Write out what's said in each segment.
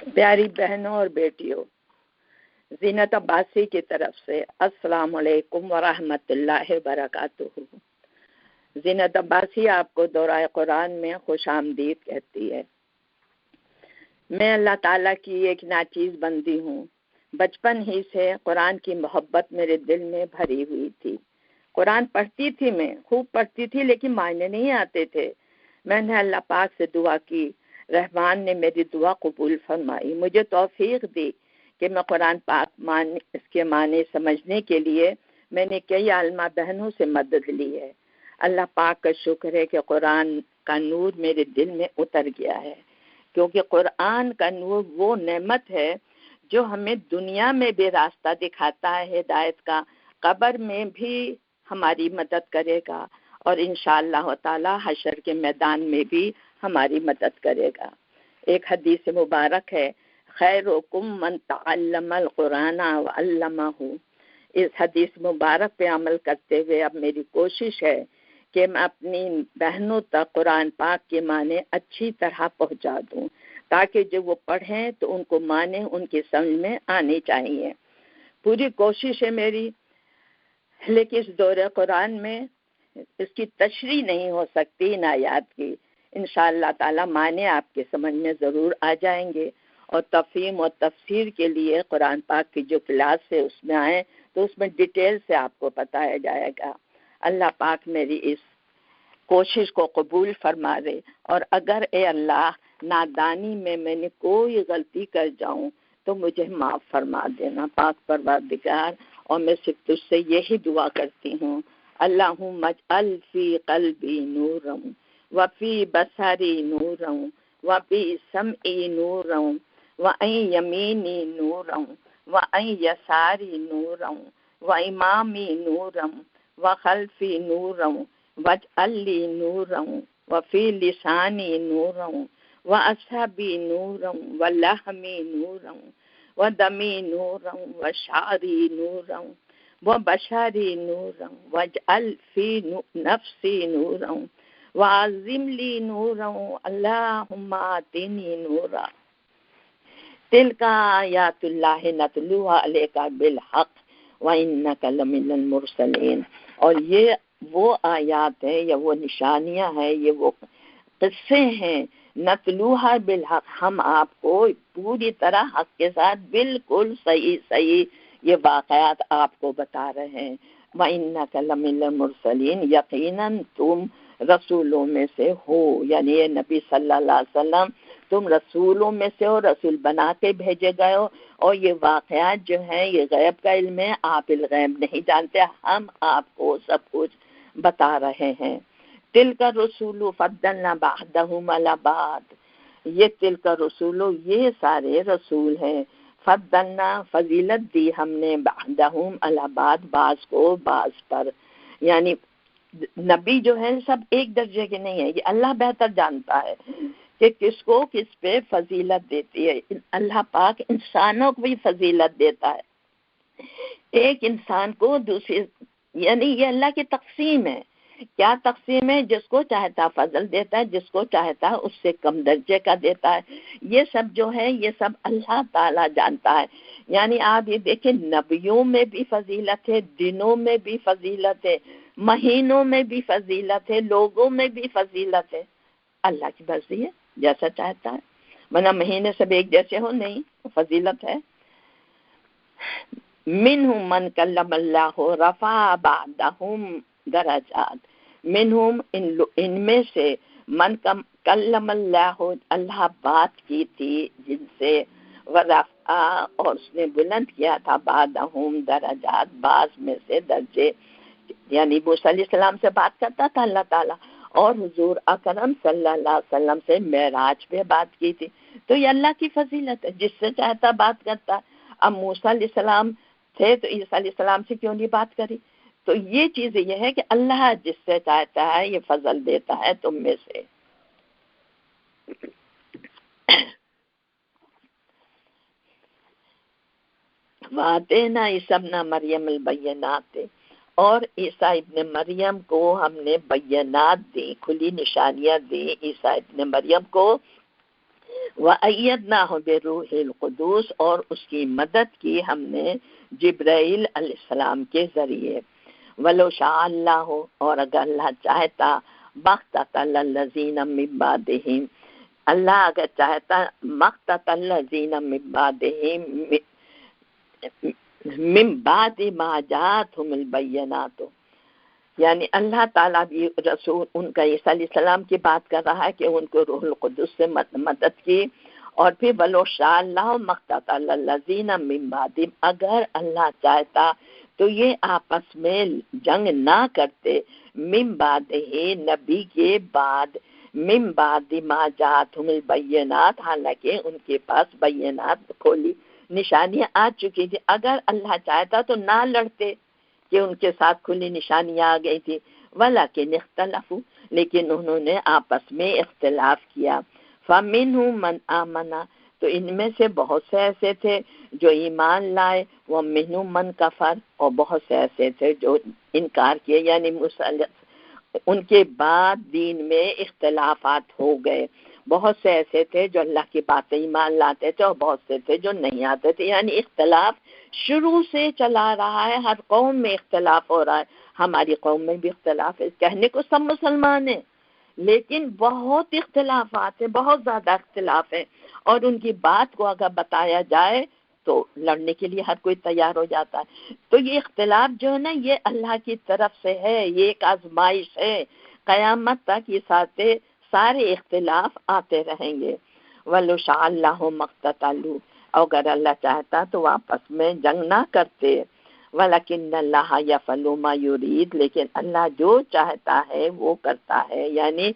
پیاری بہنوں اور بیٹیوں، زینت عباسی کی طرف سے السلام علیکم ورحمۃ اللہ وبرکاتہ۔ زینت عباسی آپ کو دورہ قرآن میں خوش آمدید کہتی ہے۔ میں اللہ تعالیٰ کی ایک ناچیز بندی ہوں۔ بچپن ہی سے قرآن کی محبت میرے دل میں بھری ہوئی تھی۔ قرآن پڑھتی تھی، میں خوب پڑھتی تھی، لیکن معنی نہیں آتے تھے۔ میں نے اللہ پاک سے دعا کی، رحمان نے میری دعا قبول فرمائی، مجھے توفیق دی کہ میں قرآن پاک اس کے معنی سمجھنے کے لیے میں نے کئی عالمہ بہنوں سے مدد لی ہے۔ اللہ پاک کا شکر ہے کہ قرآن کا نور میرے دل میں اتر گیا ہے، کیونکہ قرآن کا نور وہ نعمت ہے جو ہمیں دنیا میں بھی راستہ دکھاتا ہے ہدایت کا، قبر میں بھی ہماری مدد کرے گا، اور انشاءاللہ تعالی حشر کے میدان میں بھی ہماری مدد کرے گا۔ ایک حدیث مبارک ہے، خیرکم من تعلم القرآن وعلمہ۔ اس حدیث مبارک پہ عمل کرتے ہوئے اب میری کوشش ہے کہ میں اپنی بہنوں تک قرآن پاک کے معنی اچھی طرح پہنچا دوں، تاکہ جب وہ پڑھیں تو ان کو معنی ان کی سمجھ میں آنی چاہیے۔ پوری کوشش ہے میری، لیکن اس دورہ قرآن میں اس کی تشریح نہیں ہو سکتی ان آیات کی۔ انشاءاللہ تعالی معنی آپ کے سمجھ میں ضرور آ جائیں گے، اور تفہیم اور تفسیر کے لیے قرآن پاک کی جو کلاس ہے اس میں آئیں تو اس میں ڈیٹیل سے آپ کو بتایا جائے گا۔ اللہ پاک میری اس کوشش کو قبول فرما دے، اور اگر اے اللہ نادانی میں نے کوئی غلطی کر جاؤں تو مجھے معاف فرما دینا پاک پروردگار۔ اور میں صرف تجھ سے یہی دعا کرتی ہوں، اللہم اجعل فی قلبی نورا وفی بصری نورا وفی سمعی نورا وعن یمینی نورا وعن یساری نورا وامامی نورا وخلفی نورا واجعل لی نورا وفی لسانی نورا واصحبی نورا ولحمی نورا ودمی نورا وشعری نورا وبشری نورا واجعل فی نفسی نورا وعظم لی نورا اللہم آتنی نورا۔ تلک آیات اللہ نتلوها علیک بالحق وانک لمن المرسلین۔ اور یہ وہ آیات ہیں یا وہ نشانیاں ہیں، یہ وہ قصے ہیں، نتلوها بالحق، ہم آپ کو پوری طرح حق کے ساتھ بالکل صحیح یہ واقعات آپ کو بتا رہے ہیں۔ وَإِنَّكَ لَمِنَ الْمُرْسَلِينَ، یقیناً تم رسولوں میں سے ہو، یعنی یہ نبی صلی اللہ علیہ وسلم تم رسولوں میں سے ہو، رسول بنا کے بھیجے گئے ہو، اور یہ واقعات جو ہیں یہ غیب کا علم ہے، آپ الغیب نہیں جانتے، ہم آپ کو سب کچھ بتا رہے ہیں۔ تِلْكَ الرُّسُلُ فَضَّلْنَا بَعْضَهُمْ عَلَىٰ بَعْضٍ، یہ تِلْكَ الرُّسُلُ یہ سارے رسول ہیں، فضلنا فضیلت دی ہم نے بعضهم علی بعض کو بعض پر، یعنی نبی جو ہے سب ایک درجے کے نہیں ہیں، یہ اللہ بہتر جانتا ہے کہ کس کو کس پہ فضیلت دیتی ہے۔ اللہ پاک انسانوں کو بھی فضیلت دیتا ہے، ایک انسان کو دوسری، یعنی یہ اللہ کی تقسیم ہے۔ کیا تقسیم ہے؟ جس کو چاہتا فضل دیتا ہے، جس کو چاہتا اس سے کم درجے کا دیتا ہے۔ یہ سب جو ہے یہ سب اللہ تعالیٰ جانتا ہے۔ یعنی آپ یہ دیکھیں، نبیوں میں بھی فضیلت ہے، دنوں میں بھی فضیلت ہے، مہینوں میں بھی فضیلت ہے، لوگوں میں بھی فضیلت ہے۔ اللہ کی مرضی ہے، جیسا چاہتا ہے، ورنہ مہینے سب ایک جیسے ہو نہیں، فضیلت ہے۔ منہم من کلم اللہ رفع بعضهم درجات، منہم ان میں سے من کلم اللہ، اللہ بات کی تھی جن سے، ورفع اور اس نے بلند کیا تھا، بعضهم درجات بعض میں سے درجے، یعنی موسیٰ علیہ السلام سے بات کرتا تھا اللہ تعالیٰ، اور حضور اکرم صلی اللہ علیہ وسلم سے معراج پہ بات کی تھی۔ تو یہ اللہ کی فضیلت ہے، جس سے چاہتا بات کرتا۔ اب موسیٰ علیہ السلام تھے تو عیسیٰ علیہ السلام سے کیوں نہیں بات کری؟ تو یہ چیز یہ ہے کہ اللہ جس سے چاہتا ہے یہ فضل دیتا ہے تم میں سے۔ وَآتَيْنَا عِیسیٰ ابْنَ مَرْیَمَ الْبَیِّنَاتِ، اور عیسیٰ ابن مریم کو ہم نے بینات دی، کھلی نشانیاں دی عیسیٰ ابن مریم کو، وَأَيَّدْنَاهُ بِالرُّوحِ الْقُدُسِ، اور اس کی مدد کی ہم نے جبرائیل علیہ السلام کے ذریعے. وَلَوْ شَاءَ اللَّهُ، اور اگر اللہ چاہتا، مَقْتَتَلَ الَّذِينَ مِن بَعْدِهِمْ، اللہ اگر چاہتا، مَقْتَتَلَ الَّذِينَ مِن بَعْدِهِمْ مِن بَعْدِ مَا جَاءَتْهُمُ الْبَيِّنَاتُ، یعنی اللہ تعالیٰ بھی رسول ان کا عیسیٰ علیہ السلام کی بات کر رہا ہے کہ ان کو روح القدس سے مدد کی. اور پھر وَلَوْ شَاءَ اللَّهُ مَقْتَتَلَ الَّذِينَ مِن بَعْدِهِمْ، اگر اللہ چاہتا تو یہ آپس میں جنگ نہ کرتے، من بعدہ، نبی کے بعد، من بعد ما جاءتہم البینات، حالانکہ ان کے پاس بینات کھولی نشانیاں آ چکی تھی. اگر اللہ چاہتا تو نہ لڑتے کہ ان کے ساتھ کھلی نشانیاں آ گئی تھی. ولیکن اختلفوا، لیکن انہوں نے آپس میں اختلاف کیا. فمنہم من آمنا، تو ان میں سے بہت سے ایسے تھے جو ایمان لائے، ومنہم من کفر، اور بہت سے ایسے تھے جو انکار کیے، یعنی ان کے بعد دین میں اختلافات ہو گئے. بہت سے ایسے تھے جو اللہ کی باتیں ایمان لاتے تھے اور بہت سے تھے جو نہیں آتے تھے. یعنی اختلاف شروع سے چلا رہا ہے، ہر قوم میں اختلاف ہو رہا ہے. ہماری قوم میں بھی اختلاف ہے، کہنے کو سب مسلمان ہیں لیکن بہت اختلافات ہیں، بہت زیادہ اختلاف ہیں. اور ان کی بات کو اگر بتایا جائے تو لڑنے کے لیے ہر کوئی تیار ہو جاتا ہے. تو یہ اختلاف جو ہے نا، یہ اللہ کی طرف سے ہے، یہ ایک آزمائش ہے. قیامت تک یہ سارے اختلاف آتے رہیں گے. وَلَوْ شَاءَ اللَّهُ مَا اقْتَتَلُوا، اگر اللہ چاہتا تو آپس میں جنگ نہ کرتے. وَلَكِنَّ اللَّهَ يَفْعَلُ مَا يُرِيدُ، لیکن اللہ جو چاہتا ہے وہ کرتا ہے. یعنی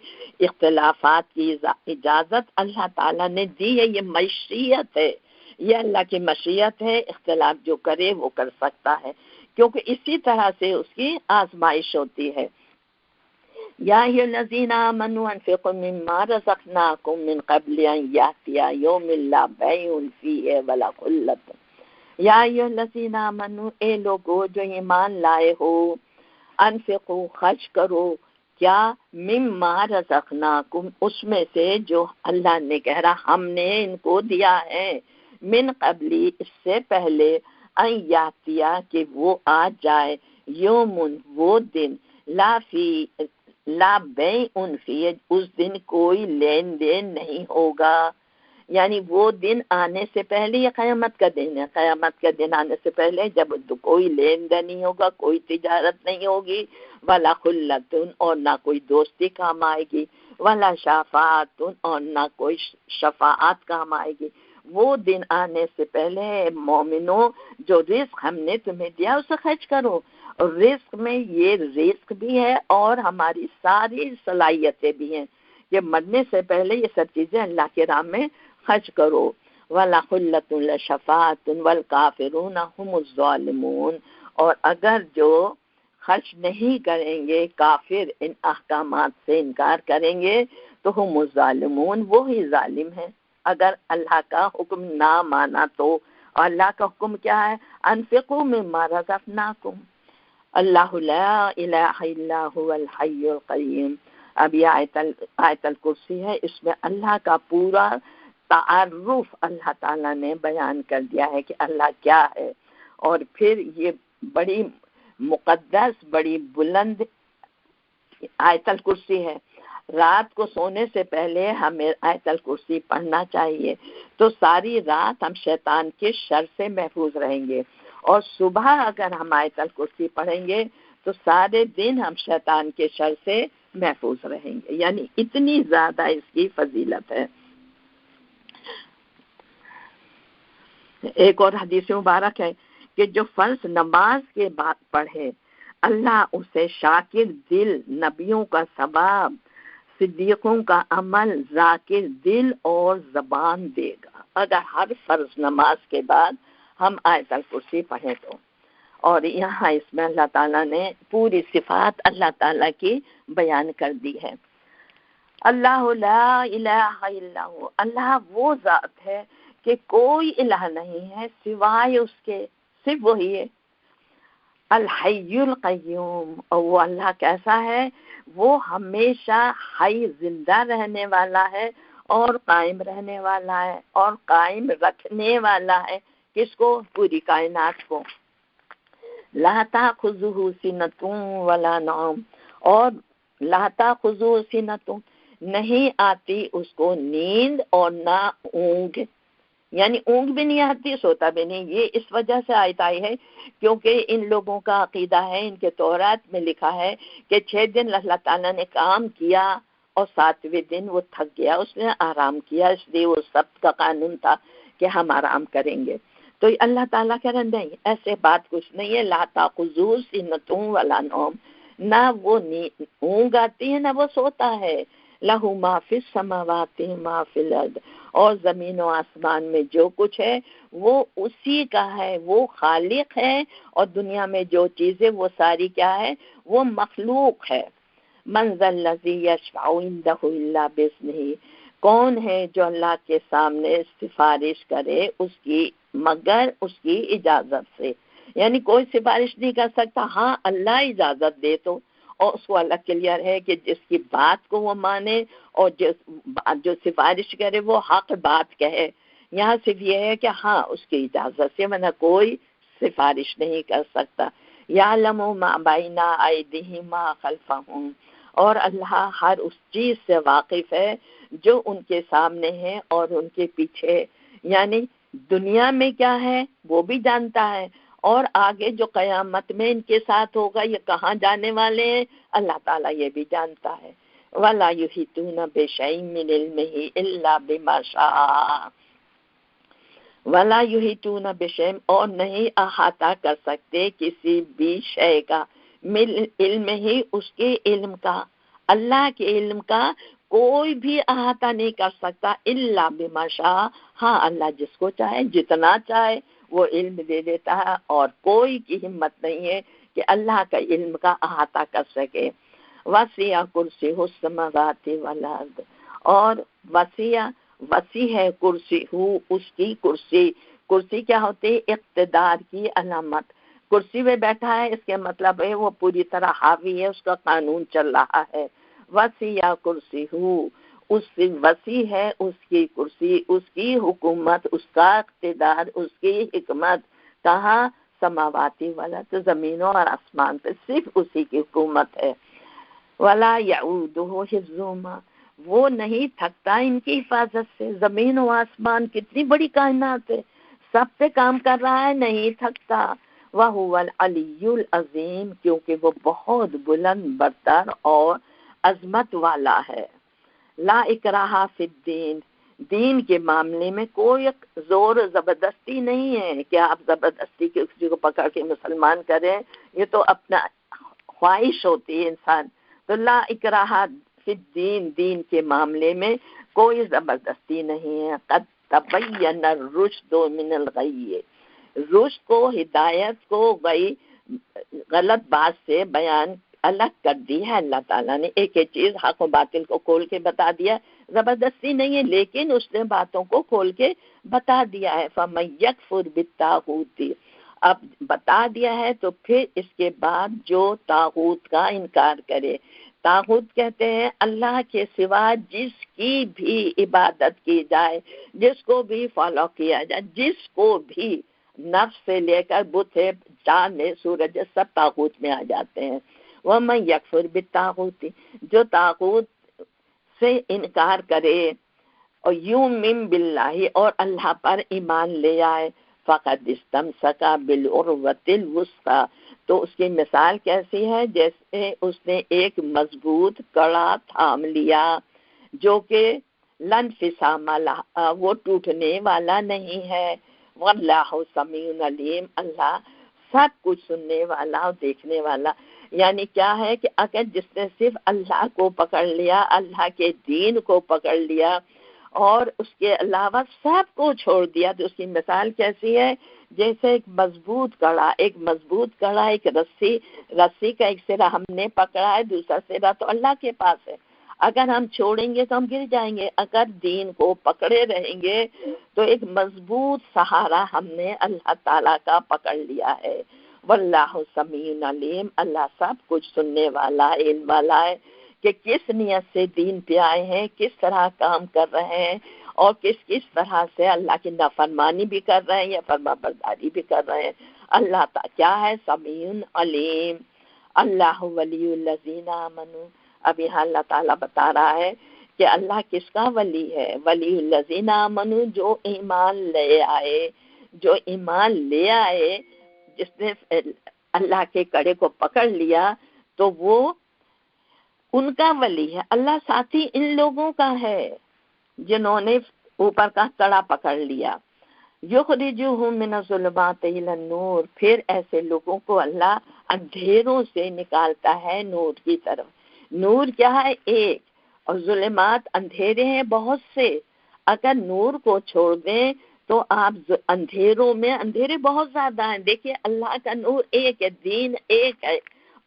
اختلافات کی اجازت اللہ تعالیٰ نے دی ہے، یہ مشیت ہے، یہ اللہ کی مشیت ہے. اختلاف جو کرے وہ کر سکتا ہے، کیونکہ اسی طرح سے اس کی آزمائش ہوتی ہے. یا ایھا الذین آمنوا انفقوا مما رزقناکم من قبل ان یأتی یوم لا بیع فیہ ولا خلۃ. یا ایھا الذین آمنوا، اے لوگو جو ایمان لائے ہو، انفقوا، خرچ کرو، کیا، مما رزقناکم، اس میں سے جو اللہ نے کہہ رہا ہم نے ان کو دیا ہے، من قبلی، اس سے پہلے، ان یاتیا، کہ وہ آ جائے، یومن، وہ دن، لا بیع فی، اس دن کوئی لین دین نہیں ہوگا. یعنی وہ دن آنے سے پہلے، یہ قیامت کا دن ہے، قیامت کا دن آنے سے پہلے جب کوئی لین دین نہیں ہوگا، کوئی تجارت نہیں ہوگی، ولا خلۃ، اور نہ کوئی دوستی کام آئے گی، ولا شفاعت، اور نہ کوئی شفاعت کام آئے گی. وہ دن آنے سے پہلے مومنوں، جو رزق ہم نے تمہیں دیا اسے خرچ کرو. اور رزق میں یہ رزق بھی ہے اور ہماری ساری صلاحیتیں بھی ہیں کہ مرنے سے پہلے یہ سب چیزیں اللہ کے راہ میں خرچ کرو. وَلَا خُلَّةٌ لَشَفَاعَةٌ وَالْكَافِرُونَ هُمُ الظَّالِمُونَ، اور اگر جو خرچ نہیں کریں گے، کافر ان احکامات سے انکار کریں گے تو ہم الظالمون، وہی ظالم ہیں. اگر اللہ کا حکم نہ مانا تو، اور اللہ کا حکم کیا ہے؟ انفقوا مما رزقناکم. اللہ لا الہ الا هو الحی القیوم. اب یہ آیت الکرسی ہے، اس میں اللہ کا پورا تعارف اللہ تعالیٰ نے بیان کر دیا ہے کہ اللہ کیا ہے. اور پھر یہ بڑی مقدس، بڑی بلند آیت الکرسی ہے. رات کو سونے سے پہلے ہمیں آیت الکرسی پڑھنا چاہیے، تو ساری رات ہم شیطان کے شر سے محفوظ رہیں گے. اور صبح اگر ہم آیت الکرسی پڑھیں گے تو سارے دن ہم شیطان کے شر سے محفوظ رہیں گے. یعنی اتنی زیادہ اس کی فضیلت ہے. ایک اور حدیث مبارک ہے کہ جو فرض نماز کے بعد پڑھے، اللہ اسے شاکر دل، نبیوں کا ثواب، صدیقوں کا عمل، ذاکر دل اور زبان دے گا. اگر ہر فرض نماز کے بعد ہم آیت الکرسی پڑھیں تو. اور یہاں اس میں اللہ تعالیٰ نے پوری صفات اللہ تعالیٰ کی بیان کر دی ہے. اللہ لا الہ الا ہو، اللہ وہ ذات ہے کہ کوئی الہ نہیں ہے سوائے اس کے، صرف وہی ہے. الحی القیوم، اور وہ اللہ کیسا ہے؟ وہ ہمیشہ حی، زندہ رہنے والا ہے اور قائم رہنے والا ہے اور قائم رکھنے والا ہے. کس کو؟ پوری کائنات کو. لا تأخذہ سنۃ ولا نوم، اور لا تأخذہ سنۃ، نہیں آتی اس کو نیند اور نہ اونگ، یعنی اونگ بھی نہیں آتی، سوتا بھی نہیں. یہ اس وجہ سے آیت آئی ہے کیونکہ ان لوگوں کا عقیدہ ہے، ان کے تورات میں لکھا ہے کہ 6 دن اللہ تعالیٰ نے کام کیا اور 7ویں دن وہ تھک گیا، اس نے آرام کیا، اس لیے وہ سبت کا قانون تھا کہ ہم آرام کریں گے. تو اللہ تعالیٰ کہہ رہے نہیں، ایسے بات کچھ نہیں ہے. لا تأخذہ سنۃ ولا نوم، نہ وہ اونگ آتی ہے نہ وہ سوتا ہے. لہ ما فی السماوات ما فی الارض، اور زمین و آسمان میں جو کچھ ہے وہ اسی کا ہے، وہ خالق ہے. اور دنیا میں جو چیزیں وہ ساری کیا ہے؟ وہ مخلوق ہے. من ذا الذی یشفع عندہ الا باذنہ، کون ہے جو اللہ کے سامنے سفارش کرے اس کی مگر اس کی اجازت سے. یعنی کوئی سفارش نہیں کر سکتا، ہاں اللہ اجازت دے تو. اور اس کو اللہ کلیئر ہے کہ جس کی بات کو وہ مانے اور جو سفارش کرے وہ حق بات کہے. یہاں صرف یہ ہے کہ ہاں اس کی اجازت سے، ورنہ کوئی سفارش نہیں کر سکتا. یعلم ما بین ایدیہم ما خلفہم، اور اللہ ہر اس چیز سے واقف ہے جو ان کے سامنے ہے اور ان کے پیچھے. یعنی دنیا میں کیا ہے وہ بھی جانتا ہے، اور آگے جو قیامت میں ان کے ساتھ ہوگا، یہ کہاں جانے والے ہیں، اللہ تعالیٰ یہ بھی جانتا ہے. وَلَا يُحِيطُونَ بِشَيْءٍ مِّنْ عِلْمِهِ إِلَّا بِمَا شَاءَ. وَلَا يُحِيطُونَ بِشَيْءٍ، اور نہیں احاطہ کر سکتے کسی بھی شے کا، مِّنْ عِلْمِهِ، اس کے علم کا، اللہ کے علم کا کوئی بھی احاطہ نہیں کر سکتا. الا بما شاء، ہاں اللہ جس کو چاہے جتنا چاہے وہ علم دے دیتا ہے، اور کوئی کی ہمت نہیں ہے کہ اللہ کا علم کا احاطہ کر سکے. وسیع کرسی السماوات والارض، اور وسیع ہے کرسی ہو، اس کی کرسی. کرسی کیا ہوتی ہے؟ اقتدار کی علامت. کرسی میں بیٹھا ہے اس کے مطلب ہے وہ پوری طرح حاوی ہے، اس کا قانون چل رہا ہے. وسیع کرسی ہو، اس سے وسیع ہے اس کی کرسی، اس کی حکومت، اس کا اقتدار، اس کی حکمت. کہاں؟ سماواتی والا، تو زمینوں اور آسمان پہ صرف اسی کی حکومت ہے. ولا یعودہ حفظہما، وہ نہیں تھکتا ان کی حفاظت سے. زمین و آسمان کتنی بڑی کائنات ہے، سب پہ کام کر رہا ہے، نہیں تھکتا. وہو العلی العظیم، کیونکہ وہ بہت بلند برتر اور عظمت والا ہے. لا اکراہ فی الدین، دین کے معاملے میں کوئی زور زبردستی نہیں ہے کہ آپ زبردستی کسی کو پکڑ کے مسلمان کریں، یہ تو اپنا خواہش ہوتی ہے انسان. تو لا اکراہ فی الدین، دین کے معاملے میں کوئی زبردستی نہیں ہے. قد تبین الرشد من الغی، رشد کو، ہدایت کو غلط بات سے بیان الگ کر دی ہے اللہ تعالیٰ نے. ایک ایک چیز حق و باطل کو کھول کے بتا دیا، زبردستی نہیں ہے لیکن اس نے باتوں کو کھول کے بتا دیا ہے. فَمَن يَكْفُرْ بِالطَّاغُوتِ، اب بتا دیا ہے تو پھر اس کے بعد جو طاغوت کا انکار کرے. طاغوت کہتے ہیں اللہ کے سوا جس کی بھی عبادت کی جائے، جس کو بھی فالو کیا جائے، جس کو بھی، نفس سے لے کر بت ہے، چاند ہے، سورج ہے، سب طاغوت میں آ جاتے ہیں. وَمَن يَكْفُرْ بِالطَّاغُوتِ، جو طاغوت سے انکار کرے، اور یؤمن باللہ، اور اللہ پر ایمان لے آئے، فقد استمسک بالعروۃ الوثقی، تو اس کی مثال کیسی ہے؟ جیسے اس نے ایک مضبوط کڑا تھام لیا جو کہ لن انفصام لہا، وہ ٹوٹنے والا نہیں ہے. واللہ سمیع علیم، اللہ سب کچھ سننے والا اور دیکھنے والا. یعنی کیا ہے کہ اگر جس نے صرف اللہ کو پکڑ لیا، اللہ کے دین کو پکڑ لیا اور اس کے علاوہ سب کو چھوڑ دیا، تو اس کی مثال کیسی ہے؟ جیسے ایک مضبوط کڑا، ایک رسی کا ایک سرا ہم نے پکڑا ہے، دوسرا سرا تو اللہ کے پاس ہے. اگر ہم چھوڑیں گے تو ہم گر جائیں گے، اگر دین کو پکڑے رہیں گے تو ایک مضبوط سہارا ہم نے اللہ تعالیٰ کا پکڑ لیا ہے. واللہ سمیع علیم، اللہ سب کچھ سننے والا، علم والا ہے. کہ کس نیت سے دین پہ آئے ہیں، کس طرح کام کر رہے ہیں، اور کس طرح سے اللہ کی نافرمانی بھی کر رہے ہیں یا فرما برداری بھی کر رہے ہیں۔ اللہ تعالیٰ کیا ہے؟ سمیع علیم، اللہ ولی الذین آمنوا۔ اب یہاں اللہ تعالیٰ بتا رہا ہے کہ اللہ کس کا ولی ہے؟ ولی الذین آمنوا، جو ایمان لے آئے، جو ایمان لے آئے، جس نے اللہ کے کڑے کو پکڑ لیا تو وہ ان کا ولی ہے۔ اللہ ساتھی ان لوگوں کا ہے جنہوں نے اوپر کا کڑا پکڑ لیا۔ یخرجہم من الظلمات الی النور، پھر ایسے لوگوں کو اللہ اندھیروں سے نکالتا ہے نور کی طرف۔ نور کیا ہے؟ ایک، اور ظلمات اندھیرے ہیں بہت سے۔ اگر نور کو چھوڑ دیں تو آپ اندھیروں میں، اندھیرے بہت زیادہ ہیں۔ دیکھیے اللہ کا نور ایک ہے، دین ایک ہے،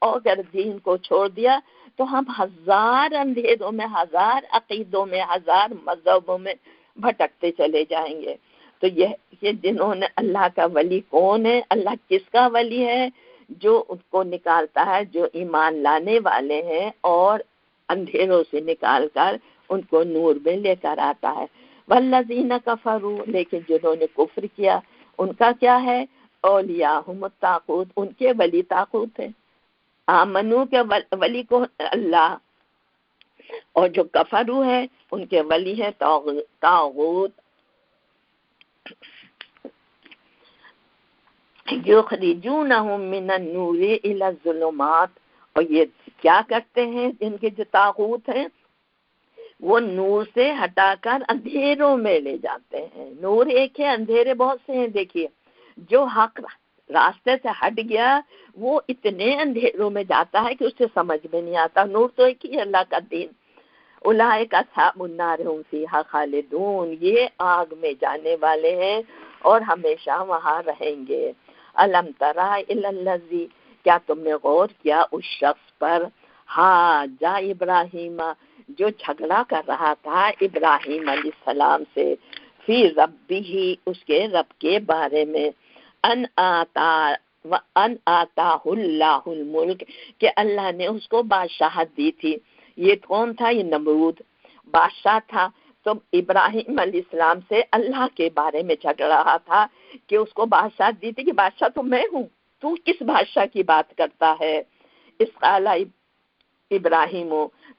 اور اگر دین کو چھوڑ دیا تو ہم ہزار اندھیروں میں، ہزار عقیدوں میں، ہزار مذہبوں میں بھٹکتے چلے جائیں گے۔ تو یہ جنہوں نے اللہ کا ولی کون ہے؟ اللہ کس کا ولی ہے؟ جو ان کو نکالتا ہے، جو ایمان لانے والے ہیں اور اندھیروں سے نکال کر ان کو نور میں لے کر آتا ہے۔ والذین کفروا، لیکن جنہوں نے کفر کیا ان کا کیا ہے؟ اولیاءہم الطاغوت، ان کے ولی طاغوت ہے۔ آمنو کے ولی کو اللہ، اور جو کفرو ہے ان کے ولی ہے طاغوت۔ یخرجونہم من النور الی الظلمات، اور یہ کیا کرتے ہیں جن کے جو طاغوت ہیں؟ وہ نور سے ہٹا کر اندھیروں میں لے جاتے ہیں۔ نور ایک ہے، اندھیرے بہت سے ہیں۔ دیکھیے جو حق راستے سے ہٹ گیا وہ اتنے اندھیروں میں جاتا ہے کہ اسے سمجھ میں نہیں آتا۔ نور تو ایک ہی ہے، اللہ کا دین۔ اولئک اصحاب النار هم فیہا خالدون، یہ آگ میں جانے والے ہیں اور ہمیشہ وہاں رہیں گے۔ الم تری الی الذی، کیا تم نے غور کیا اس شخص پر؟ حاجہ ابراہیم، جو جھگڑا کر رہا تھا ابراہیم علیہ السلام سے، فی ربہ، اس کے رب کے بارے میں، ان آتاہ اللہ الملک، کہ اللہ نے اس کو بادشاہت دی تھی۔ یہ کون تھا؟ یہ نمرود بادشاہ تھا۔ تو ابراہیم علیہ السلام سے اللہ کے بارے میں جھگڑ رہا تھا کہ اس کو بادشاہت دی تھی، کہ بادشاہ تو میں ہوں، تو کس بادشاہ کی بات کرتا ہے؟ اس قال ابراہیم،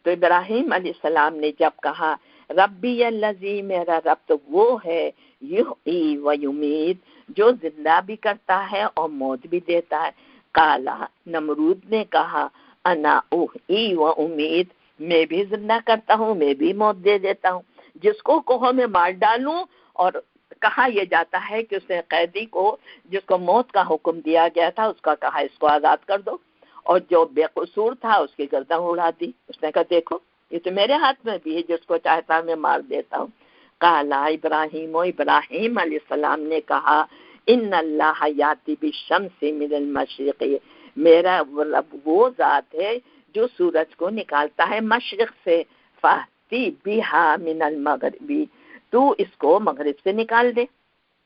تو ابراہیم علیہ السلام نے جب کہا ربی الذی، میرا رب تو وہ ہے، یحیی و یمیت، جو زندہ بھی کرتا ہے اور موت بھی دیتا ہے۔ قالا، نمرود نے کہا انا احیی و امیت، میں بھی زندہ کرتا ہوں، میں بھی موت دے دیتا ہوں۔ جس کو کہو میں مار ڈالوں، اور کہا یہ جاتا ہے کہ اس نے قیدی کو، جس کو موت کا حکم دیا گیا تھا، اس کا کہا اس کو آزاد کر دو، اور جو بے قصور تھا اس کی گردن اڑا دی۔ اس نے کہا دیکھو یہ تو میرے ہاتھ میں بھی ہے، جس کو چاہتا میں مار دیتا ہوں۔ قالا ابراہیم، ابراہیم علیہ السلام نے کہا ان اللہ یاتی بالشمس من المشرق، میرا رب وہ ذات ہے جو سورج کو نکالتا ہے مشرق سے، فاتی بہا من المغربی، تو اس کو مغرب سے نکال دے۔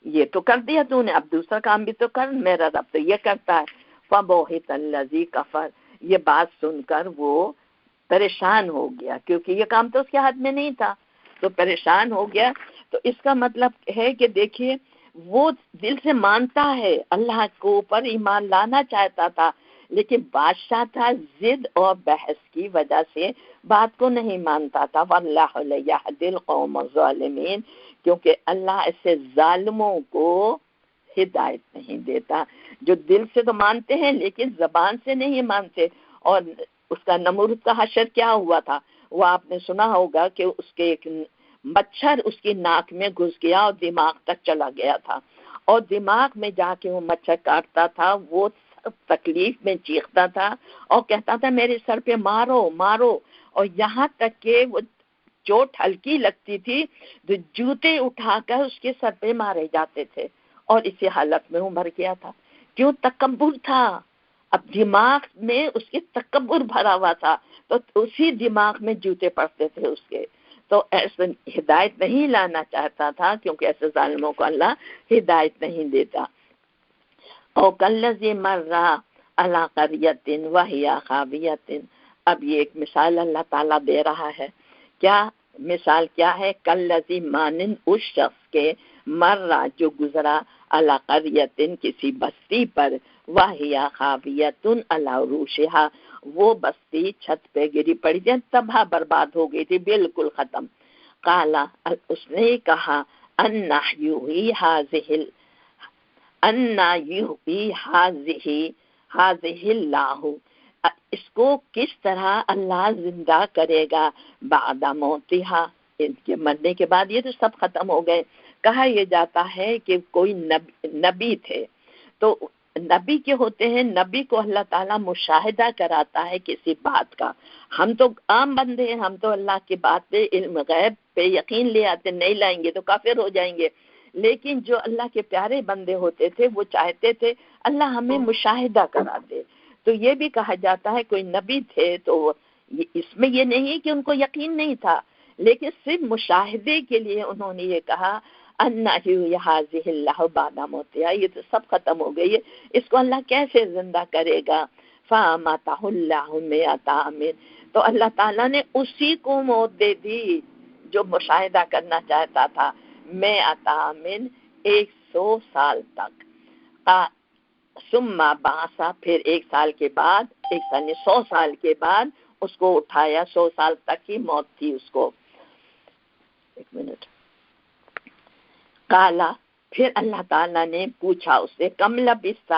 یہ تو کر دیا تو نے، اب دوسرا کام بھی تو کر، میرا رب تو یہ کرتا ہے۔ فبہت الذی کفر، یہ بات سن کر وہ پریشان ہو گیا، کیونکہ یہ کام تو اس کے ہاتھ میں نہیں تھا، تو پریشان ہو گیا۔ تو اس کا مطلب ہے کہ دیکھیے وہ دل سے مانتا ہے، اللہ کو اوپر ایمان لانا چاہتا تھا، لیکن بادشاہ تھا، ضد اور بحث کی وجہ سے بات کو نہیں مانتا تھا۔ واللہ لا یہدی القوم الظالمین، کیونکہ اللہ ایسے ظالموں کو ہدایت نہیں دیتا، جو دل سے تو مانتے ہیں لیکن زبان سے نہیں مانتے۔ اور اس کا نمرود کا حشر کیا ہوا تھا، وہ آپ نے سنا ہوگا کہ اس کے ایک مچھر اس کی ناک میں گھس گیا اور دماغ تک چلا گیا تھا، اور دماغ میں جا کے وہ مچھر کاٹتا تھا، وہ تکلیف میں چیختا تھا اور کہتا تھا میرے سر پہ مارو مارو، اور یہاں تک کہ وہ چوٹ ہلکی لگتی تھی تو جوتے اٹھا کر اس کے سر پہ مارے جاتے تھے، اور اسی حالت میں وہ مر گیا تھا۔ کیوں؟ تکبر تھا، اب دماغ میں اس کے تکبر بھرا ہوا تھا، تو اسی دماغ میں جوتے پڑتے تھے اس کے۔ تو ایسے ہدایت نہیں لانا چاہتا تھا، کیونکہ ایسے ظالموں کو اللہ ہدایت نہیں دیتا۔ او کالذی مر علی قریۃ وہی خاویۃ، اب یہ ایک مثال اللہ تعالیٰ دے رہا ہے. کیا مثال کیا ہے؟ کلذی مانند اس شخص کے مرہ جو گزرا علی قریۃ کسی بستی پر، واہیا خاویۃ علی عروشہا وہ بستی چھت پہ گری پڑی تھی، تباہ برباد ہو گئی تھی، بالکل ختم. قالا اس نے کہا انا یحیی ہذہ اللہ، اس کو کس طرح اللہ زندہ کرے گا، بعد موتہا ان کے مرنے کے بعد. یہ تو سب ختم ہو گئے. کہا یہ جاتا ہے کہ کوئی نبی تھے، تو نبی کے ہوتے ہیں، نبی کو اللہ تعالیٰ مشاہدہ کراتا ہے کسی بات کا. ہم تو عام بندے ہیں، ہم تو اللہ کی بات پہ علم غیب پہ یقین لے آتے، نہیں لائیں گے تو کافر ہو جائیں گے. لیکن جو اللہ کے پیارے بندے ہوتے تھے وہ چاہتے تھے اللہ ہمیں مشاہدہ کرا دے. تو یہ بھی کہا جاتا ہے کوئی نبی تھے، تو اس میں یہ نہیں کہ ان کو یقین نہیں تھا، لیکن صرف مشاہدے کے لیے انہوں نے یہ کہا انا ہذہ اللہ بعد موتہا، یہ تو سب ختم ہو گئی ہے، اس کو اللہ کیسے زندہ کرے گا. فاماتہ اللہ مئۃ عام، تو اللہ تعالیٰ نے اسی کو موت دے دی جو مشاہدہ کرنا چاہتا تھا، مئۃ عام 100 سال تک. ثم بعث پھر 1 سال کے بعد، 100 سال کے بعد اس کو اٹھایا. 100 سال تک کی موت تھی اس کو. ایک منٹ. قالا پھر اللہ تعالیٰ نے پوچھا اس سے کم لبثت،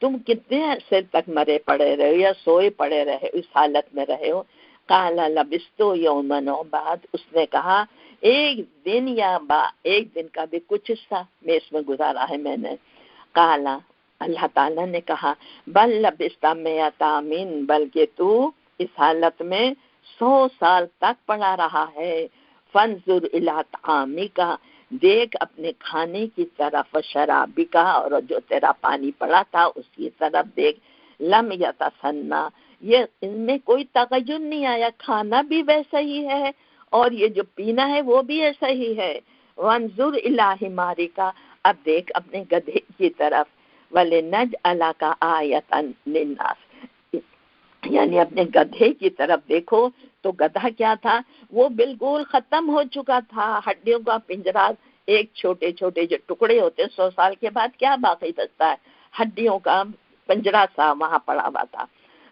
تم کتنے عرصے تک مرے پڑے رہے ہو یا سوئے پڑے رہے اس حالت میں رہے ہو. قالا لبثت یوما او بعد، اس نے کہا ایک دن یا ایک دن کا بھی کچھ حصہ میں اس میں گزارا ہے میں نے. قالا اللہ تعالیٰ نے کہا بل لبثت مئۃ عام، بلکہ تو اس حالت میں 100 سال تک پڑا رہا ہے. فانظر الی طعامک، دیکھ اپنے کھانے کی طرف، شرابک اور جو تیرا پانی پڑا تھا اس کی طرف دیکھ. لم یتسنہ، یہ ان میں کوئی تغیر نہیں آیا، کھانا بھی ویسا ہی ہے اور یہ جو پینا ہے وہ بھی ایسا ہی ہے. وانظر الی حمارک، اب دیکھ اپنے گدھے کی طرف. وَلِنَجْعَلَكَ آیَةً لِلنَّاسِ، یعنی اپنے گدھے کی طرف دیکھو. تو گدھا کیا تھا؟ وہ بالکل ختم ہو چکا تھا، ہڈیوں کا پنجرا، ایک چھوٹے چھوٹے جو ٹکڑے ہوتے 100 سال کے بعد کیا باقی بچتا ہے، ہڈیوں کا پنجرا سا وہاں پڑا ہوا تھا.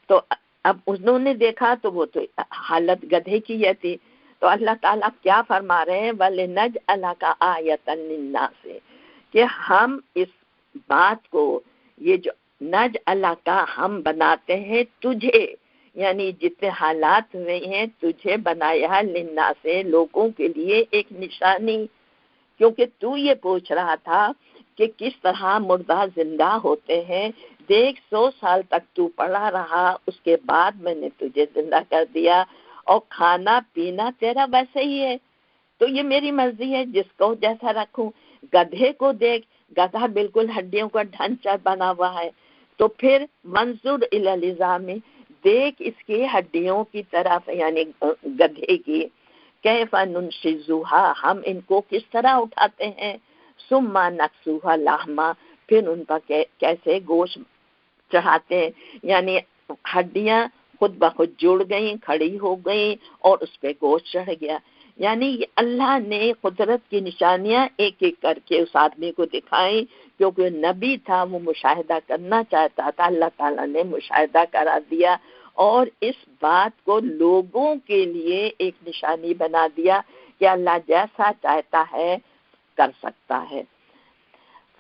تو اب انہوں نے دیکھا تو وہ تو حالت گدھے کی یہ تھی. تو اللہ تعالیٰ کیا فرما رہے ہیں، وَلِنَجْعَلَكَ آیَةً لِلنَّاسِ، کہ ہم اس بات کو، یہ جو نج اللہ کا ہم بناتے ہیں تجھے، یعنی جتنے حالات ہوئے ہیں تجھے بنایا، لنا سے لوگوں کے لیے ایک نشانی. کیونکہ تو یہ پوچھ رہا تھا کہ کس طرح مردہ زندہ ہوتے ہیں. دیکھ 100 سال تک تو پڑا رہا، اس کے بعد میں نے تجھے زندہ کر دیا، اور کھانا پینا تیرا ویسے ہی ہے. تو یہ میری مرضی ہے جس کو جیسا رکھوں. گدھے کو دیکھ، گدھا بالکل ہڈیوں کا ڈھانچہ بنا ہوا ہے. تو پھر منظور الی العظام، دیکھ اس کی ہڈیوں کی طرف، یعنی گدھے کی. کیف ننشزها، ہم ان کو کس طرح اٹھاتے ہیں. ثم نکسوها لحما، پھر ان پر کیسے گوشت چڑھاتے ہیں، یعنی ہڈیاں خود بخود جڑ گئیں، کھڑی ہو گئیں اور اس پہ گوشت چڑھ گیا. یعنی اللہ نے قدرت کی نشانیاں ایک ایک کر کے اس آدمی کو دکھائیں، کیونکہ نبی تھا، وہ مشاہدہ کرنا چاہتا تھا. اللہ تعالیٰ نے مشاہدہ کرا دیا اور اس بات کو لوگوں کے لیے ایک نشانی بنا دیا کہ اللہ جیسا چاہتا ہے کر سکتا ہے.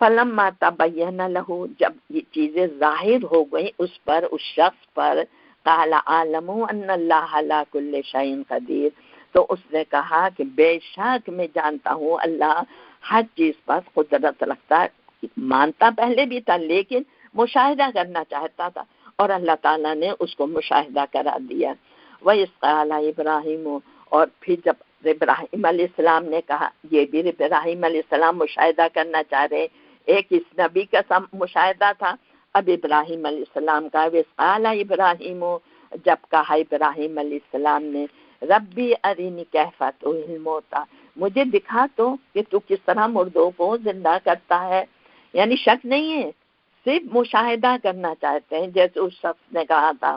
فلما تبین لہ، جب یہ چیزیں ظاہر ہو گئیں اس پر، اس شخص پر، قال اعلم ان اللہ علی کل شیء قدیر، تو اس نے کہا کہ بے شک میں جانتا ہوں اللہ ہر چیز پر قدرت رکھتا ہے. مانتا پہلے بھی تھا لیکن مشاہدہ کرنا چاہتا تھا، اور اللہ تعالیٰ نے اس کو مشاہدہ کرا دیا. وَإِذْ قَالَ ابراہیم، اور پھر جب ابراہیم علیہ السلام نے کہا، یہ بھی ابراہیم علیہ السلام مشاہدہ کرنا چاہ رہے. ایک اس نبی کا مشاہدہ تھا، اب ابراہیم علیہ السلام کا. وَإِذْ قَالَ ابراہیم، جب کہا ابراہیم علیہ السلام نے، ربی ارینی کیف تحیی الموتیٰ، مجھے دکھا تو کہ تو کس طرح مردوں کو زندہ کرتا ہے. یعنی شک نہیں ہے، صرف مشاہدہ کرنا چاہتے ہیں، جیسے اس شخص نے کہا تھا.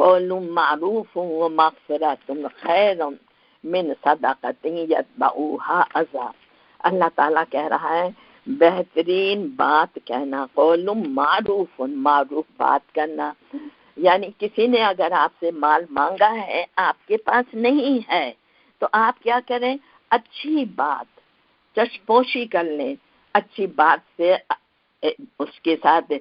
قول معروف ومغفرۃ خیر من صدقۃ یتبعها اذی. اللہ تعالیٰ کہہ رہا ہے بہترین بات کہنا، قول معروف، معروف بات کرنا. یعنی کسی نے اگر آپ سے مال مانگا ہے، آپ کے پاس نہیں ہے، تو آپ کیا کریں؟ اچھی بات، چشپوشی کر لیں، اچھی بات سے اس کے ساتھ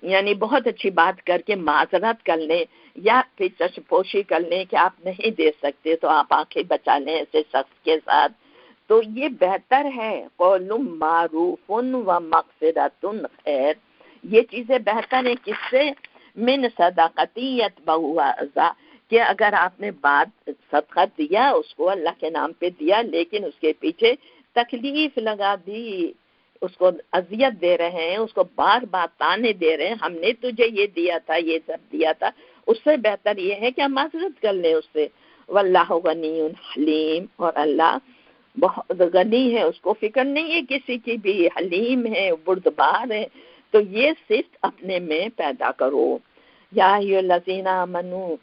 یعنی بہت اچھی بات کر کے معذرت کر لیں، یا پھر چشپوشی کر لیں کہ آپ نہیں دے سکتے تو آپ آنکھیں بچا لیں ایسے شخص کے ساتھ. تو یہ بہتر ہے. قول معروف و مغفرۃ خیر، یہ چیزیں بہتر ہیں کس سے؟ من صدقۃ یتبعها اذی، کہ اگر آپ نے بات صدقہ دیا، اس کو اللہ کے نام پہ دیا، لیکن اس کے پیچھے تکلیف لگا دی، اس کو اذیت دے رہے ہیں، اس کو بار بار تانے دے رہے ہیں، ہم نے تجھے یہ دیا تھا، یہ سب دیا تھا. اس سے بہتر یہ ہے کہ ہم معذرت کر لیں اس سے. واللہ غنی حلیم، اور اللہ بہت غنی ہے، اس کو فکر نہیں ہے کسی کی بھی، حلیم ہے، بردبار ہے. تو یہ صرف اپنے میں پیدا کرو. یا ایھا الذین آمنوا،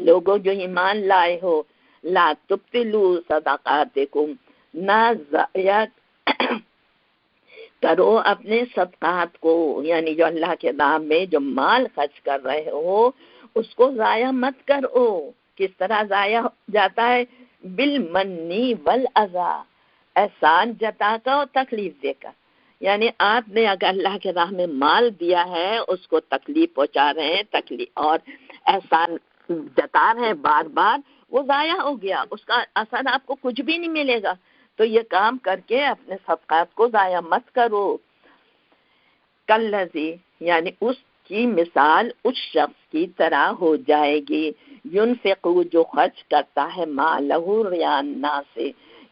لوگوں جو ایمان لائے ہو، لا تبطلوا صدقاتکم، نہ ضائع کرو اپنے صدقات کو، یعنی جو اللہ کے نام میں جو مال خرچ کر رہے ہو اس کو ضائع مت کرو. کس طرح ضائع جاتا ہے؟ بالمنی والاذی، احسان جتا کر اور تکلیف دے کر. یعنی آپ نے اگر اللہ کے راہ میں مال دیا ہے، اس کو تکلیف پہنچا رہے ہیں، تکلیف اور احسان جتا رہے ہیں بار بار، وہ ضائع ہو گیا، اس کا اثر آپ کو کچھ بھی نہیں ملے گا. تو یہ کام کر کے اپنے صدقات کو ضائع مت کرو. کالذی، یعنی اس کی مثال اس شخص کی طرح ہو جائے گی، ينفق، جو خرچ کرتا ہے، مالہ رئاء الناس،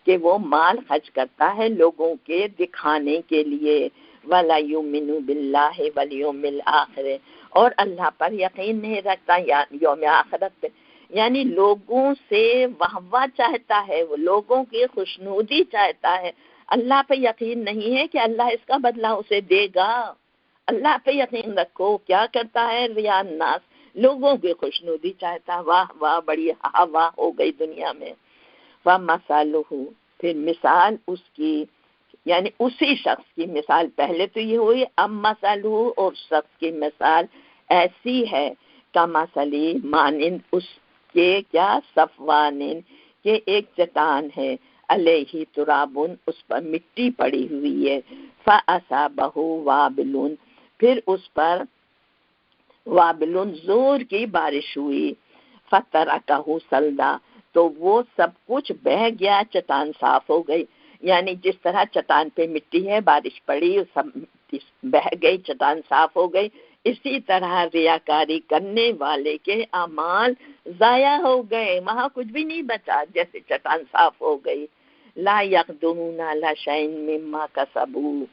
کہ وہ مال خرچ کرتا ہے لوگوں کے دکھانے کے لیے، ولا یؤمن باللہ والیوم الآخر، اور اللہ پر یقین نہیں رکھتا، یوم آخرت پہ، یعنی لوگوں سے واہ چاہتا ہے، وہ لوگوں کی خوشنودی چاہتا ہے. اللہ پہ یقین نہیں ہے کہ اللہ اس کا بدلہ اسے دے گا. اللہ پہ یقین رکھو. کیا کرتا ہے؟ رئاء الناس، لوگوں کی خوشنودی چاہتا، واہ واہ، بڑی واہ ہو گئی دنیا میں. وَمَثَلُهُ، پھر مثال اس کی، یعنی اسی شخص کی مثال پہلے تو یہ ہوئی، اب مثلہ، اور شخص کی مثال ایسی ہے، کمثل، مانند اس کے، کیا؟ صفوان، کہ ایک چٹان ہے، علیہ تراب، اس پر مٹی پڑی ہوئی ہے، فَأَصَابَهُ وَابِلٌ، پھر اس پر وابل، زور کی بارش ہوئی، فَتَرَكَهُ صَلْدًا، تو وہ سب کچھ بہہ گیا، چٹان صاف ہو گئی. یعنی جس طرح چٹان پہ مٹی ہے، بارش پڑی، سب بہہ گئی، چٹان صاف ہو گئی، اسی طرح ریاکاری کرنے والے کے اعمال ضائع ہو گئے، وہاں کچھ بھی نہیں بچا، جیسے چٹان صاف ہو گئی. لا یقدرون علی شیء مما کسبوا،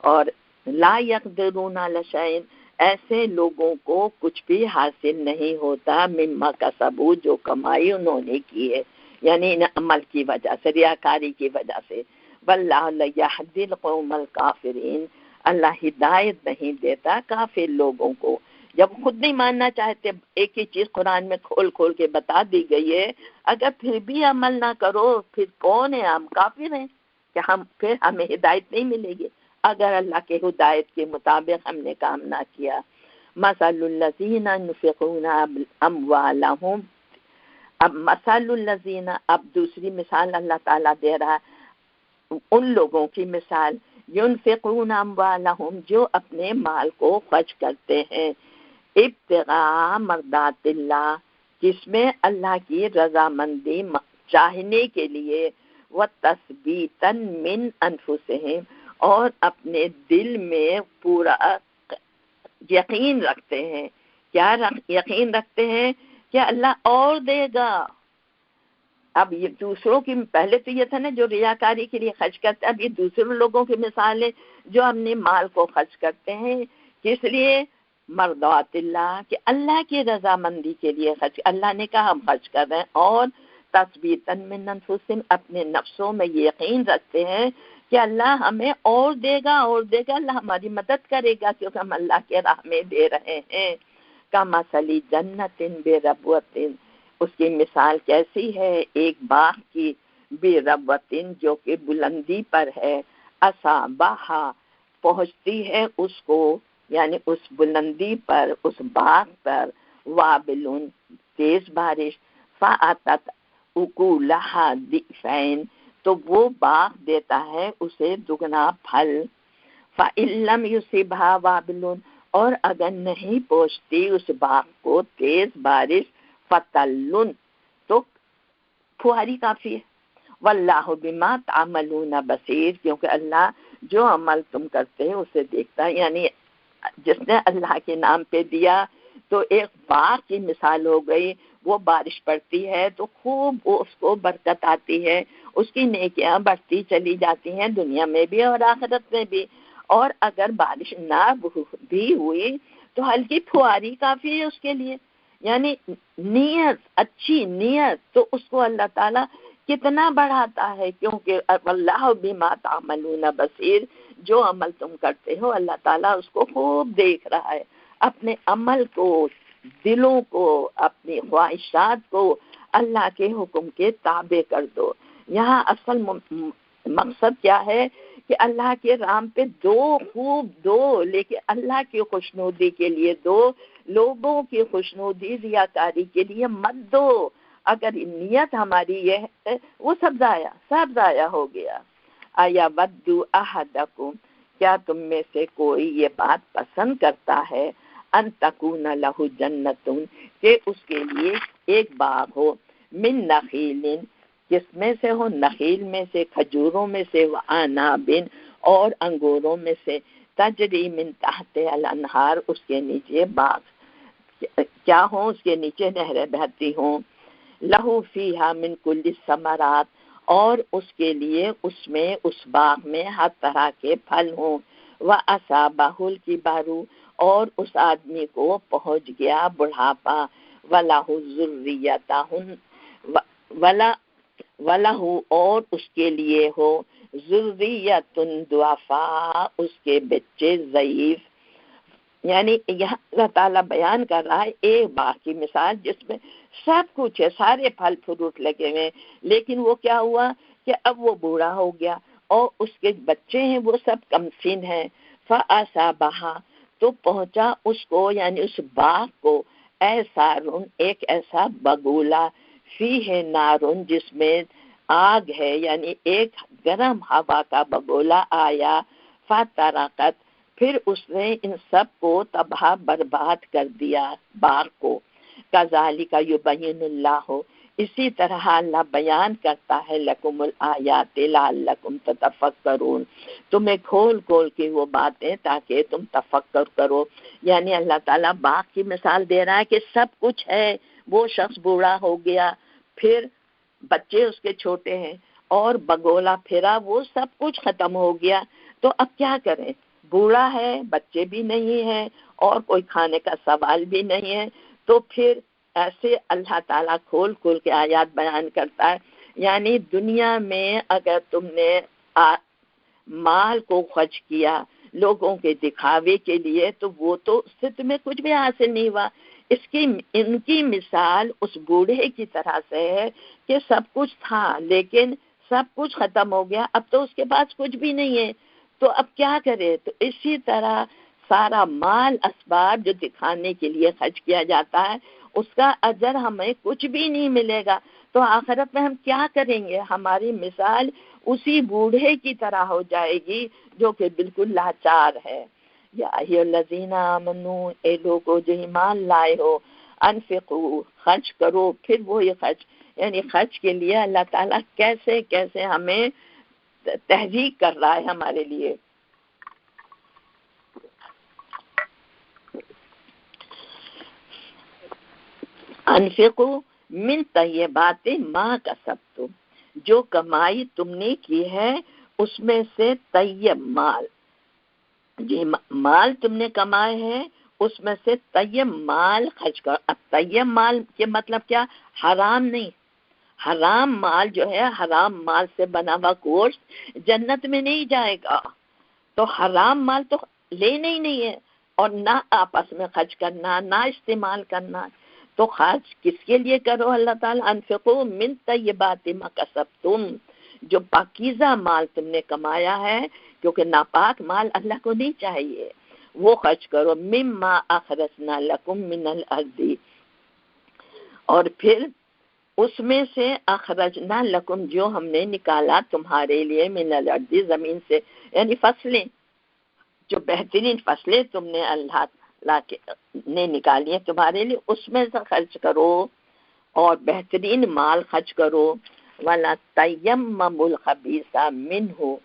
اور لا یقدرون علی شیء، ایسے لوگوں کو کچھ بھی حاصل نہیں ہوتا، مما کسبوا، جو کمائی انہوں نے کی ہے، یعنی ان عمل کی وجہ سے، ریاکاری کی وجہ سے. واللہ لا یہدی القوم الکافرین، اللہ ہدایت نہیں دیتا کافر لوگوں کو. جب خود نہیں ماننا چاہتے، ایک ہی چیز قرآن میں کھول کھول کے بتا دی گئی ہے، اگر پھر بھی عمل نہ کرو، پھر کون ہے؟ ہم کافر ہیں کہ پھر ہمیں ہدایت نہیں ملے گی اگر اللہ کے ہدایت کے مطابق ہم نے کام نہ کیا. مثل الذین ينفقون اموالهم، اب مثل الذین، اب دوسری مثال اللہ تعالیٰ دے رہا ہے ان لوگوں کی مثال، ينفقون اموالهم، جو اپنے مال کو خرچ کرتے ہیں، ابتغاء مرضات اللہ، جس میں اللہ کی رضامندی چاہنے کے لیے، وتثبیتا من انفسہم، اور اپنے دل میں پورا یقین رکھتے ہیں. کیا یقین رکھتے ہیں؟ کہ اللہ اور دے گا. اب یہ دوسروں کی، پہلے تو یہ تھا نا جو ریاکاری کے لیے خرچ کرتے، اب یہ دوسرے لوگوں کی مثال ہے جو اپنے مال کو خرچ کرتے ہیں، کس لیے؟ مرضات اللہ، کہ اللہ کی رضامندی کے لیے خرچ، اللہ نے کہا ہم خرچ کر رہے ہیں، اور تثبیتا من انفسہم، اپنے نفسوں میں یہ یقین رکھتے ہیں کہ اللہ ہمیں اور دے گا، اور دے گا، اللہ ہماری مدد کرے گا کیونکہ ہم اللہ کے راہ میں دے رہے ہیں. کا مثلی جنتن بے ربوتن، اس کی مثال کیسی ہے؟ ایک باغ کی، بے ربوتن جو کہ بلندی پر ہے، اصابہا پہنچتی ہے اس کو، یعنی اس بلندی پر، اس باغ پر، وابلن تیز بارش، فاتت اکولہا ضعفین تو وہ باغ دیتا ہے اسے دگنا پھل، فَإِن لَّمْ يُصِبْهَا وَابِلٌ اور اگر نہیں پہنچتی اس باغ کو تیز بارش، فَتَلٌ تو پھواری کافی ہے، واللہ بما تعملون بصیر کیونکہ اللہ جو عمل تم کرتے ہیں اسے دیکھتا ہے۔ یعنی جس نے اللہ کے نام پہ دیا تو ایک باغ کی مثال ہو گئی، وہ بارش پڑتی ہے تو خوب اس کو برکت آتی ہے، اس کی نیکیاں بڑھتی چلی جاتی ہیں دنیا میں بھی اور آخرت میں بھی، اور اگر بارش نہ بھی ہوئی تو ہلکی پھواری کافی ہے اس کے لیے، یعنی نیت، اچھی نیت تو اس کو اللہ تعالیٰ کتنا بڑھاتا ہے، کیونکہ اللہ بما تعملون بصیر جو عمل تم کرتے ہو اللہ تعالیٰ اس کو خوب دیکھ رہا ہے۔ اپنے عمل کو، دلوں کو، اپنی خواہشات کو اللہ کے حکم کے تابع کر دو۔ یہاں اصل مقصد کیا ہے کہ اللہ کے رام پہ خوب دو، لیکن اللہ کی خوشنودی کے لیے دو، لوگوں کی خوشنودی ریاکاری کے لیے مت دو۔ اگر نیت ہماری یہ ہے وہ سب ضائع ہو گیا۔ آیا ودو احدکم کیا تم میں سے کوئی یہ بات پسند کرتا ہے، ان تکون لہ جنتن کہ اس کے لیے ایک باغ ہو، من نخیل کس میں سے ہو، نخیل میں سے، کھجوروں میں سے، وعنابن اور انگوروں میں سے، تجری من تحت الانہار اس کے نیچے باغ کیا ہوں، اس کے نیچے نہریں بہتی ہوں، لہو فیہا من کل الثمرات اور اس کے لیے اس میں اس باغ میں ہر طرح کے پھل ہوں، وَأَصَابَهُ الْكِبَرُ اور اس آدمی کو پہنچ گیا بڑھاپا، وَلَهُ ذُرِّيَّةٌ وَلَهُ اور اس کے لیے ہو ذُرِّيَّةٌ ضُعَفَاء اس کے بچے ضعیف، یعنی یہاں اللہ تعالیٰ بیان کر رہا ہے ایک باغ کی مثال جس میں سب کچھ ہے، سارے پھل فروٹ لگے ہوئے، لیکن وہ کیا ہوا کہ اب وہ بوڑھا ہو گیا اور اس کے بچے ہیں وہ سب کمسن ہیں، فَأَصَابَهَا تو پہنچا اس کو یعنی اس باغ کو ایسارن ایک ایسا بگولا، فیہ نارن جس میں آگ ہے، یعنی ایک گرم ہوا کا بگولا آیا، فَتَرَقَتْ پھر اس نے ان سب کو تباہ برباد کر دیا باغ کو، کذالک یبین اللہ اسی طرح اللہ بیان کرتا ہے لکم الآیات لعلکم تتفکرون تمہیں کھول کھول کے وہ باتیں تاکہ تم تفکر کرو، یعنی اللہ تعالیٰ باغ کی مثال دے رہا ہے کہ سب کچھ ہے، وہ شخص بوڑھا ہو گیا، پھر بچے اس کے چھوٹے ہیں اور بگولا پھرا، وہ سب کچھ ختم ہو گیا، تو اب کیا کریں؟ بوڑھا ہے، بچے بھی نہیں ہیں اور کوئی کھانے کا سوال بھی نہیں ہے، تو پھر ایسے اللہ تعالیٰ کھول کھول کے آیات بیان کرتا ہے، یعنی دنیا میں اگر تم نے مال کو خرچ کیا لوگوں کے دکھاوے کے لیے تو وہ تو اس سے تمہیں کچھ بھی حاصل نہیں ہوا، ان کی مثال اس بوڑھے کی طرح سے ہے کہ سب کچھ تھا لیکن سب کچھ ختم ہو گیا، اب تو اس کے پاس کچھ بھی نہیں ہے، تو اب کیا کرے؟ تو اسی طرح سارا مال اسباب جو دکھانے کے لیے خرچ کیا جاتا ہے اس کا اجر ہمیں کچھ بھی نہیں ملے گا، تو آخرت میں ہم کیا کریں گے؟ ہماری مثال اسی بوڑھے کی طرح ہو جائے گی جو کہ بالکل لاچار ہے۔ یا ایھا الذین آمنوا اے لوگو جو ایمان لائے ہو، انفقوا خرچ کرو، پھر وہی خرچ یعنی خرچ کے لیے اللہ تعالیٰ کیسے کیسے ہمیں تحریک کر رہا ہے ہمارے لیے۔ انفقوا من طیبات ما کسبتم جو کمائی تم نے کی ہے اس میں سے طیب مال، جی مال تم نے کمائے ہیں اس میں سے طیب مال خرچ کرو۔ اب طیب مال کے مطلب کیا؟ حرام نہیں، حرام مال جو ہے، حرام مال سے بنا ہوا گوشت جنت میں نہیں جائے گا، تو حرام مال تو لینا ہی نہیں ہے، اور نہ آپس میں خرچ کرنا، نہ استعمال کرنا. تو خرچ کس کے لیے کرو اللہ تعالیٰ؟ انفقوا من طیبات ما کسبتم، جو پاکیزہ مال تم نے کمایا ہے، کیونکہ ناپاک مال اللہ کو نہیں چاہیے، وہ خرچ کرو. مما اخرجنا لکم من الارض، اور پھر اس میں سے اخرجنا لکم، جو ہم نے نکالا تمہارے لیے، من الارض، زمین سے، یعنی فصلیں، جو بہترین فصلیں تم نے اللہ نے نکالی ہیں تمہارے لیے، اس میں سے خرچ کرو اور بہترین مال خرچ کرو. وَلَا تَيَمَّمُوا الْخَبِيثَ مِنْهُ،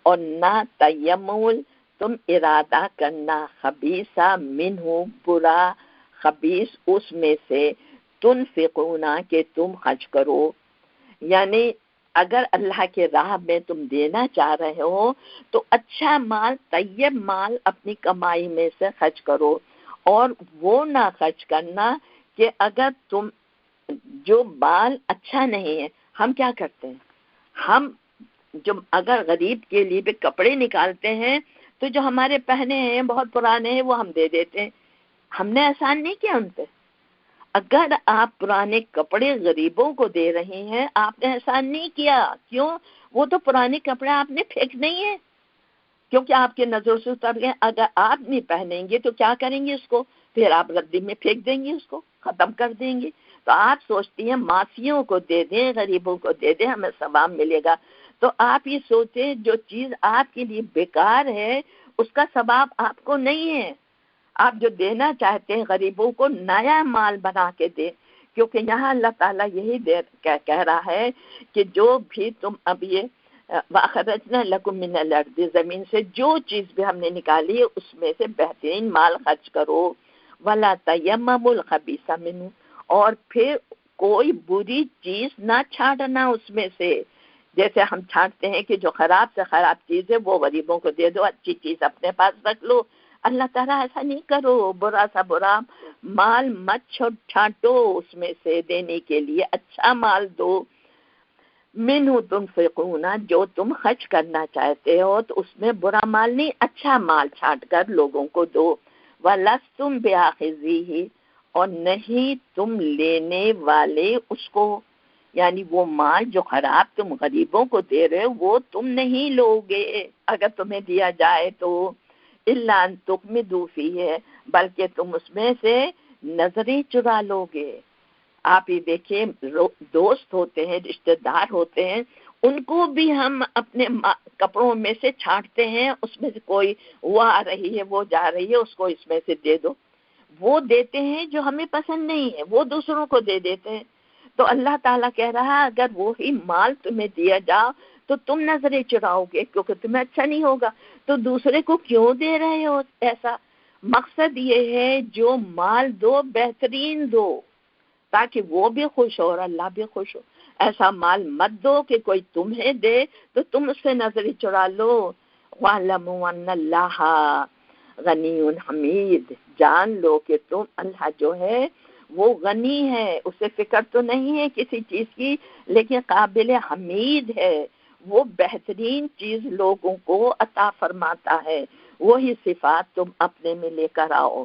اور نہ تیمم تم ارادہ کرنا، خبیثہ منہ، برا، خبیث اس میں سے، تنفقون کہ تم خرچ کرو. یعنی اگر اللہ کے راہ میں تم دینا چاہ رہے ہو تو اچھا مال، طیب مال اپنی کمائی میں سے خرچ کرو. اور وہ نہ خرچ کرنا کہ اگر تم جو مال اچھا نہیں ہے، ہم کیا کرتے ہیں، ہم جو اگر غریب کے لیے بھی کپڑے نکالتے ہیں تو جو ہمارے پہنے ہیں بہت پرانے ہیں وہ ہم دے دیتے ہیں. ہم نے احسان نہیں کیا ان پہ. اگر آپ پرانے کپڑے غریبوں کو دے رہی ہیں، آپ نے احسان نہیں کیا. کیوں؟ وہ تو پرانے کپڑے آپ نے پھینک نہیں ہے، کیونکہ آپ کے نظر سے اتر گئے. اگر آپ نہیں پہنیں گے تو کیا کریں گے اس کو؟ پھر آپ ردی میں پھینک دیں گے، اس کو ختم کر دیں گے. تو آپ سوچتی ہیں معافیوں کو دے دیں، غریبوں کو دے دیں، ہمیں ثواب ملے گا. تو آپ یہ سوچیں جو چیز آپ کے لیے بیکار ہے اس کا ثواب آپ کو نہیں ہے. آپ جو دینا چاہتے ہیں غریبوں کو، نیا مال بنا کے دیں. کیونکہ یہاں اللہ تعالیٰ یہی کہہ رہا ہے کہ جو بھی تم اب یہ وَأَخْرَجْنَا لَكُم مِّنَ الْأَرْضِ، زمین سے جو چیز بھی ہم نے نکالی ہے اس میں سے بہترین مال خرچ کرو. وَلَا تَيَمَّمُوا الْخَبِيثَ مِنْهُ، اور پھر کوئی بری چیز نہ چھانٹنا اس میں سے. جیسے ہم چھانٹتے ہیں کہ جو خراب سے خراب چیز ہے وہ غریبوں کو دے دو، اچھی چیز اپنے پاس رکھ لو. اللہ تعالیٰ ایسا نہیں کرو. برا سا برا مال مت چھانٹو اس میں سے دینے کے لیے، اچھا مال دو. منہ تنفقون، جو تم خرچ کرنا چاہتے ہو تو اس میں برا مال نہیں، اچھا مال چھانٹ کر لوگوں کو دو. وَلَسْتُمْ بِآخِذِيهِ، اور نہیں تم لینے والے اس کو، یعنی وہ مال جو خراب تم غریبوں کو دے رہے ہو وہ تم نہیں لوگے اگر تمہیں دیا جائے تو. إِلَّا أَن تُغْمِضُوا فِيهِ، بلکہ تم اس میں سے نظریں چرا لوگے. آپ یہ دیکھیں، دوست ہوتے ہیں، رشتہ دار ہوتے ہیں، ان کو بھی ہم اپنے کپڑوں میں سے چھانٹتے ہیں، اس میں سے کوئی وہ آ رہی ہے، وہ جا رہی ہے، اس کو اس میں سے دے دو. وہ دیتے ہیں جو ہمیں پسند نہیں ہے، وہ دوسروں کو دے دیتے ہیں. تو اللہ تعالیٰ کہہ رہا ہے اگر وہی مال تمہیں دیا جاؤ تو تم نظریں چراؤ گے کیونکہ تمہیں اچھا نہیں ہوگا. تو دوسرے کو کیوں دے رہے ہو ایسا؟ مقصد یہ ہے جو مال دو بہترین دو تاکہ وہ بھی خوش ہو اور اللہ بھی خوش ہو. ایسا مال مت دو کہ کوئی تمہیں دے تو تم اس سے نظریں چرا لو. وَاعْلَمُوا أَنَّ اللَّهَ غَنِيٌّ حَمِيدٌ، جان لو کہ تم اللہ جو ہے وہ غنی ہے، اسے فکر تو نہیں ہے کسی چیز کی، لیکن قابل حمید ہے. وہ بہترین چیز لوگوں کو عطا فرماتا ہے. وہی صفات تم اپنے میں لے کر آؤ.